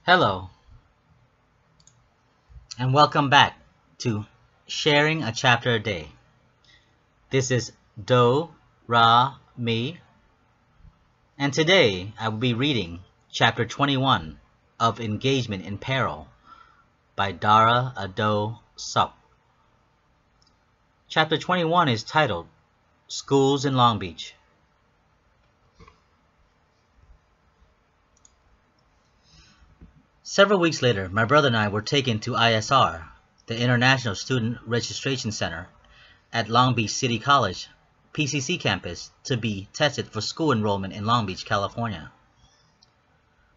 Hello, and welcome back to Sharing a Chapter a Day. This is Do, Ra, Mi, and today I will be reading Chapter 21 of Engagement in Peril by Dara, Odoe, Sup. Chapter 21 is titled Schools in Long Beach. Several weeks later, my brother and I were taken to ISR, the International Student Registration Center, at Long Beach City College, PCC campus, to be tested for school enrollment in Long Beach, California.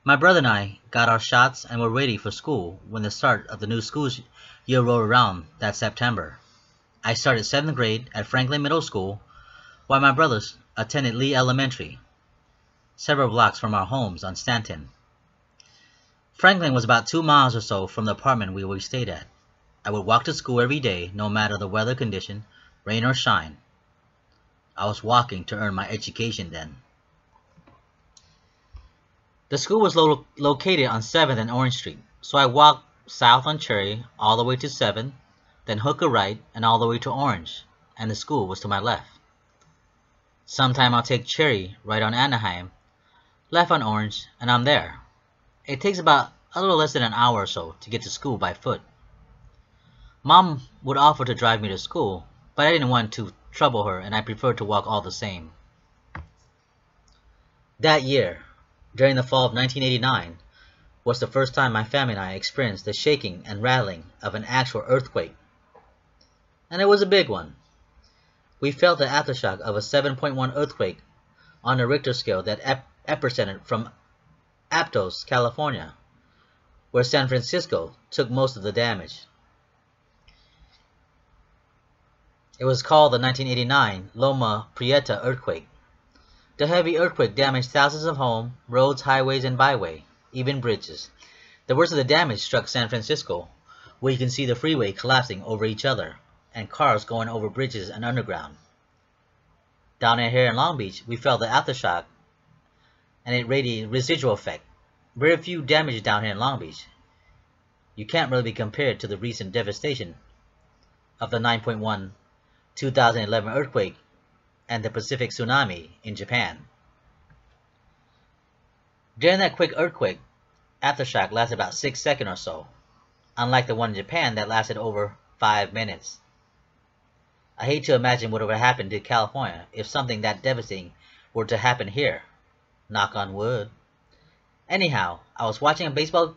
My brother and I got our shots and were ready for school when the start of the new school year rolled around that September. I started 7th grade at Franklin Middle School, while my brothers attended Lee Elementary, several blocks from our homes on Stanton. Franklin was about 2 miles or so from the apartment we stayed at. I would walk to school every day, no matter the weather condition, rain or shine. I was walking to earn my education then. The school was located on 7th and Orange Street, so I walked south on Cherry all the way to 7th, then hook a right and all the way to Orange, and the school was to my left. Sometime I'll take Cherry right on Anaheim, left on Orange, and I'm there. It takes about a little less than an hour or so to get to school by foot. Mom would offer to drive me to school, but I didn't want to trouble her and I preferred to walk all the same. That year, during the fall of 1989, was the first time my family and I experienced the shaking and rattling of an actual earthquake. And it was a big one. We felt the aftershock of a 7.1 earthquake on the Richter scale that epicentered from Aptos, California, where San Francisco took most of the damage. It was called the 1989 Loma Prieta earthquake. The heavy earthquake damaged thousands of homes, roads, highways, and byways, even bridges. The worst of the damage struck San Francisco, where you can see the freeway collapsing over each other, and cars going over bridges and underground. Down here in Long Beach, we felt the aftershock, and it radiated residual effect. Very few damage down here in Long Beach. You can't really be compared to the recent devastation of the 9.1 2011 earthquake and the Pacific tsunami in Japan. During that quick earthquake, aftershock lasted about 6 seconds or so, unlike the one in Japan that lasted over 5 minutes. I hate to imagine what would have happened to California if something that devastating were to happen here. Knock on wood. Anyhow, I was watching a baseball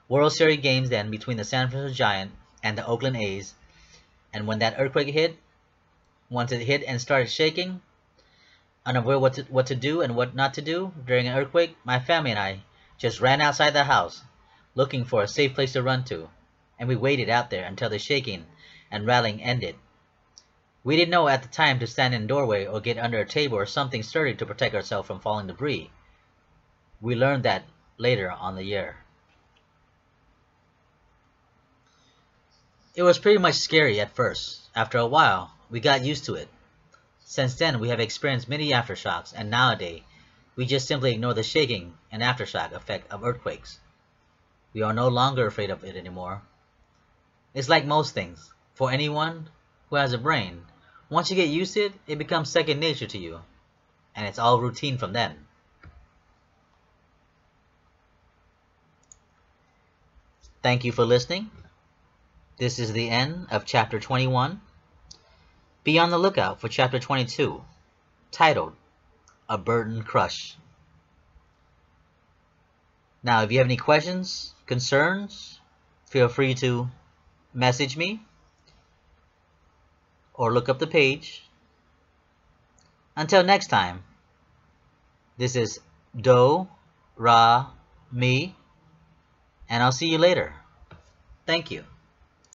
World Series games then between the San Francisco Giants and the Oakland A's, and when that earthquake hit, once it hit and started shaking, unaware what to do and what not to do during an earthquake, my family and I just ran outside the house, looking for a safe place to run to, and we waited out there until the shaking and rattling ended. We didn't know at the time to stand in a doorway or get under a table or something sturdy to protect ourselves from falling debris. We learned that later on the year. It was pretty much scary at first. After a while, we got used to it. Since then, we have experienced many aftershocks, and nowadays, we just simply ignore the shaking and aftershock effect of earthquakes. We are no longer afraid of it anymore. It's like most things. For anyone who has a brain, once you get used to it, it becomes second nature to you, and it's all routine from then. Thank you for listening. This is the end of Chapter 21. Be on the lookout for Chapter 22, titled A Burden Crush. Now, if you have any questions, concerns, feel free to message me or look up the page. Until next time, this is Do, Ra, Mi, and I'll see you later. Thank you.